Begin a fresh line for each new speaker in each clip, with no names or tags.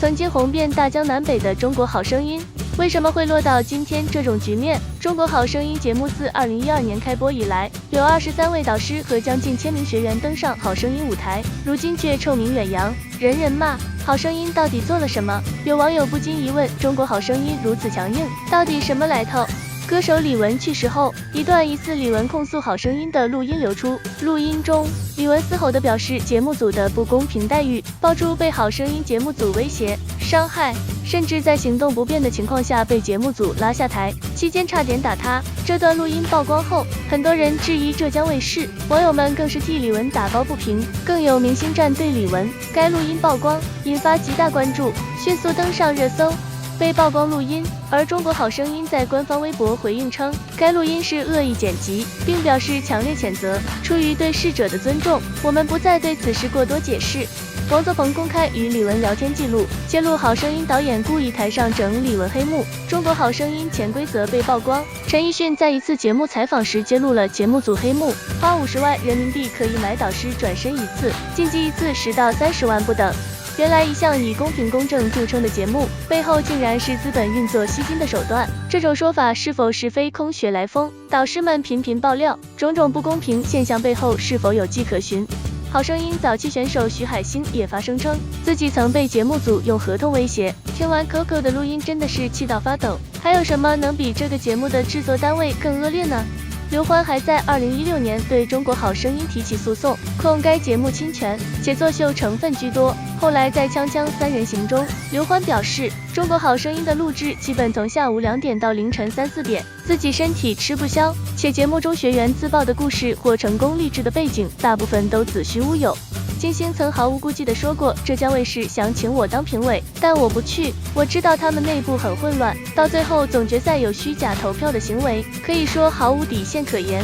曾经红遍大江南北的《中国好声音》，为什么会落到今天这种局面？《中国好声音》节目自2012年开播以来，有23位导师和将近1000名学员登上好声音舞台，如今却臭名远扬，人人骂。好声音到底做了什么？有网友不禁疑问：中国好声音如此强硬，到底什么来头？歌手李玟去世后，一段疑似李玟控诉好声音的录音流出。录音中，李玟嘶吼地表示节目组的不公平待遇，爆出被好声音节目组威胁、伤害，甚至在行动不便的情况下被节目组拉下台，期间差点打他。这段录音曝光后，很多人质疑浙江卫视，网友们更是替李玟打抱不平，更有明星站对李玟。该录音曝光，引发极大关注，迅速登上热搜。被曝光录音，而中国好声音在官方微博回应称，该录音是恶意剪辑，并表示强烈谴责。出于对逝者的尊重，我们不再对此事过多解释。王作鹏公开与李玟聊天记录，揭露好声音导演故意台上整李玟黑幕。中国好声音潜规则被曝光，陈奕迅在一次节目采访时揭露了节目组黑幕，花50万人民币可以买导师转身一次，晋级一次10到30万不等。原来一向以公平公正著称的节目，背后竟然是资本运作吸金的手段。这种说法是否是非空穴来风？导师们频频爆料，种种不公平现象背后是否有迹可循？好声音早期选手徐海星也发声称，自己曾被节目组用合同威胁。听完 Coco 的录音，真的是气到发抖。还有什么能比这个节目的制作单位更恶劣呢？刘欢还在2016年对中国好声音提起诉讼，控该节目侵权且作秀成分居多。后来在锵锵三人行中，刘欢表示，中国好声音的录制基本从下午2点到凌晨3、4点，自己身体吃不消，且节目中学员自曝的故事或成功励志的背景，大部分都子虚乌有。金星曾毫无顾忌地说过，浙江卫视想请我当评委，但我不去。我知道他们内部很混乱，到最后总决赛有虚假投票的行为，可以说毫无底线可言。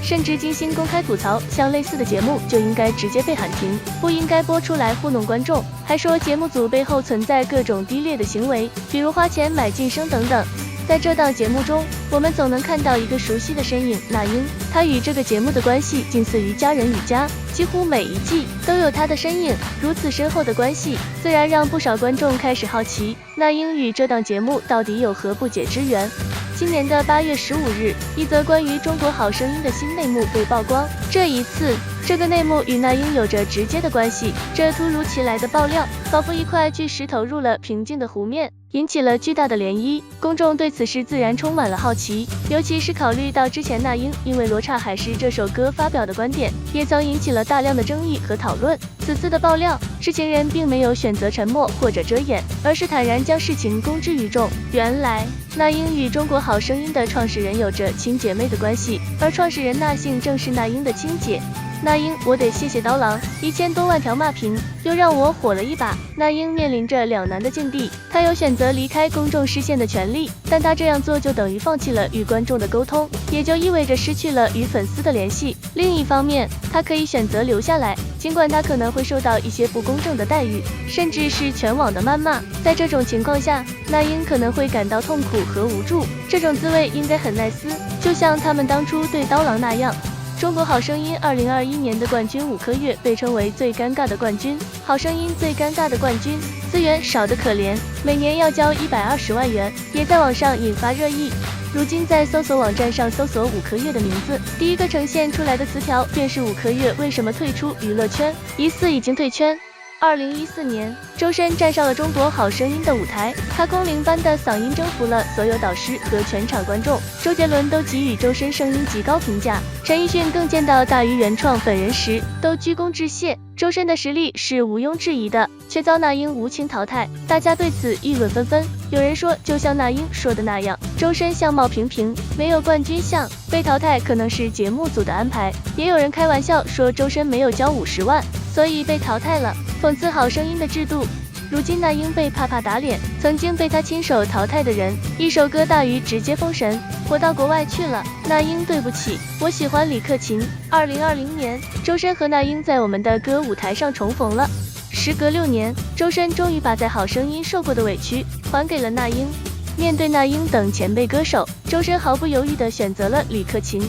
甚至金星公开吐槽，像类似的节目就应该直接被喊停，不应该播出来糊弄观众。还说节目组背后存在各种低劣的行为，比如花钱买晋升等等。在这档节目中，我们总能看到一个熟悉的身影，那英。她与这个节目的关系近似于家人与家，几乎每一季都有她的身影。如此深厚的关系，自然让不少观众开始好奇，那英与这档节目到底有何不解之缘。今年的8月15日，一则关于中国好声音的新内幕被曝光。这一次，这个内幕与那英有着直接的关系。这突如其来的爆料，仿佛一块巨石投入了平静的湖面，引起了巨大的涟漪。公众对此事自然充满了好奇，尤其是考虑到之前那英因为《罗刹海市》这首歌发表的观点，也曾引起了大量的争议和讨论。此次的爆料，知情人并没有选择沉默或者遮掩，而是坦然将事情公之于众。原来，那英与中国好声音的创始人有着亲姐妹的关系，而创始人那幸正是那英的亲姐。那英，我得谢谢刀郎，1000多万条骂评，又让我火了一把。那英面临着两难的境地，她有选择离开公众视线的权利，但她这样做就等于放弃了与观众的沟通，也就意味着失去了与粉丝的联系。另一方面，她可以选择留下来，尽管她可能会受到一些不公正的待遇，甚至是全网的谩骂。在这种情况下，那英可能会感到痛苦和无助，这种滋味应该很耐撕，就像他们当初对刀郎那样。中国好声音2021年的冠军5颗月被称为最尴尬的冠军，好声音最尴尬的冠军，资源少得可怜，每年要交120万元，也在网上引发热议。如今在搜索网站上搜索5颗月的名字，第一个呈现出来的词条便是5颗月为什么退出娱乐圈，疑似已经退圈。2014年，周深站上了中国好声音的舞台，他空灵般的嗓音征服了所有导师和全场观众，周杰伦都给予周深声音极高评价，陈奕迅更见到大鱼原创本人时都鞠躬致谢。周深的实力是毋庸置疑的，却遭那英无情淘汰，大家对此议论纷纷。有人说，就像那英说的那样，周深相貌平平，没有冠军相，被淘汰可能是节目组的安排。也有人开玩笑说，周深没有交50万，所以被淘汰了，讽刺好声音的制度。如今那英被啪啪打脸，曾经被他亲手淘汰的人，一首歌大鱼直接封神，火到国外去了。那英对不起，我喜欢李克勤。2020年，周深和那英在我们的歌舞台上重逢了。时隔6年，周深终于把在好声音受过的委屈还给了那英。面对那英等前辈歌手，周深毫不犹豫地选择了李克勤。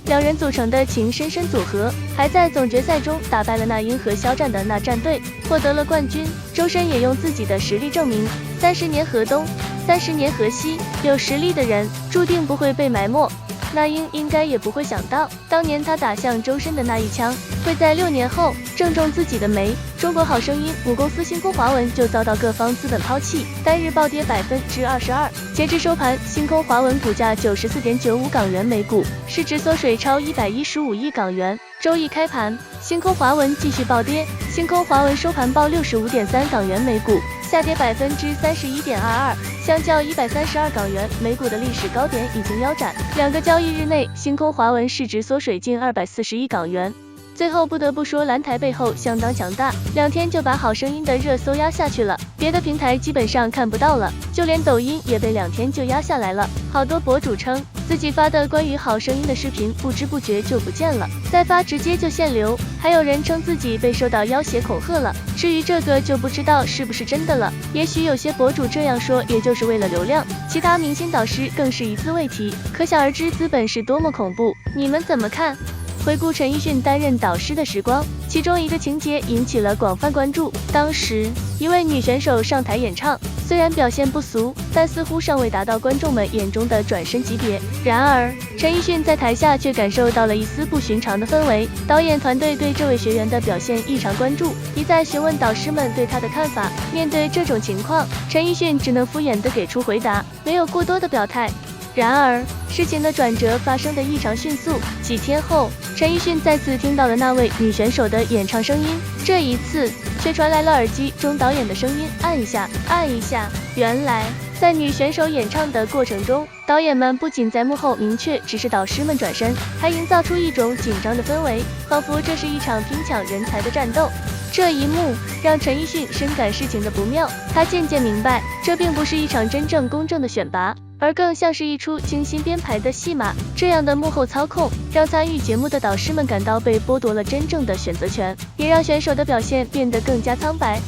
两人组成的情深深组合，还在总决赛中打败了那英和肖战的那战队，获得了冠军。周深也用自己的实力证明，30年河东，30年河西，有实力的人注定不会被埋没。那英应该也不会想到，当年他打向周深的那一枪，会在6年后正中自己的眉。中国好声音母公司星空华文就遭到各方资本抛弃，单日暴跌22%。截至收盘，星空华文股价94.95港元每股，市值缩水超115亿港元。周一开盘，星空华文继续暴跌，星空华文收盘报65.3港元每股，下跌31.22%，相较132港元每股的历史高点已经腰斩。2个交易日内，星空华文市值缩水近240亿港元。最后不得不说，蓝台背后相当强大，2天就把好声音的热搜压下去了，别的平台基本上看不到了，就连抖音也被2天就压下来了。好多博主称自己发的关于好声音的视频不知不觉就不见了，再发直接就限流，还有人称自己被受到要挟恐吓了。至于这个就不知道是不是真的了，也许有些博主这样说也就是为了流量，其他明星导师更是一字未提，可想而知资本是多么恐怖。你们怎么看？回顾陈奕迅担任导师的时光，其中一个情节引起了广泛关注。当时一位女选手上台演唱，虽然表现不俗，但似乎尚未达到观众们眼中的转身级别。然而陈奕迅在台下却感受到了一丝不寻常的氛围，导演团队对这位学员的表现异常关注，一再询问导师们对他的看法。面对这种情况，陈奕迅只能敷衍地给出回答，没有过多的表态。然而事情的转折发生的异常迅速，几天后，陈奕迅再次听到了那位女选手的演唱声音，这一次却传来了耳机中导演的声音，按一下，按一下。原来在女选手演唱的过程中，导演们不仅在幕后明确指示导师们转身，还营造出一种紧张的氛围，仿佛这是一场拼抢人才的战斗。这一幕让陈奕迅深感事情的不妙，他渐渐明白，这并不是一场真正公正的选拔，而更像是一出精心编排的戏码。这样的幕后操控，让参与节目的导师们感到被剥夺了真正的选择权，也让选手的表现变得更加苍白。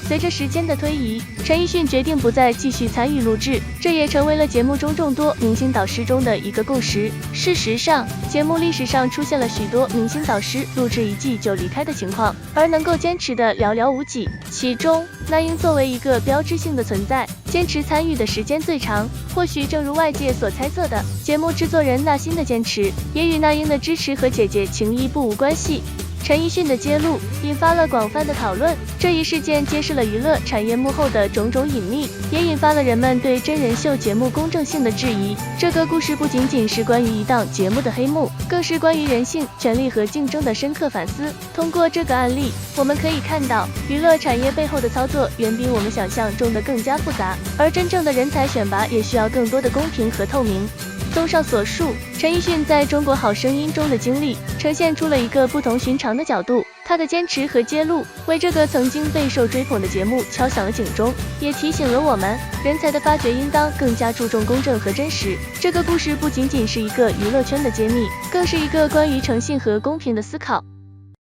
随着时间的推移，陈奕迅决定不再继续参与录制，这也成为了节目中众多明星导师中的一个共识。事实上，节目历史上出现了许多明星导师录制1季就离开的情况，而能够坚持的寥寥无几。其中，那英作为一个标志性的存在，坚持参与的时间最长。或许正如外界所猜测的，节目制作人那英的坚持，也与那英的支持和姐姐情谊不无关系。陈奕迅的揭露引发了广泛的讨论，这一事件揭示了娱乐产业幕后的种种隐秘，也引发了人们对真人秀节目公正性的质疑。这个故事不仅仅是关于一档节目的黑幕，更是关于人性、权力和竞争的深刻反思。通过这个案例，我们可以看到，娱乐产业背后的操作远比我们想象中的更加复杂，而真正的人才选拔也需要更多的公平和透明。综上所述，陈奕迅在中国好声音中的经历，呈现出了一个不同寻常的角度。他的坚持和揭露，为这个曾经备受追捧的节目敲响了警钟，也提醒了我们，人才的发掘应当更加注重公正和真实。这个故事不仅仅是一个娱乐圈的揭秘，更是一个关于诚信和公平的思考。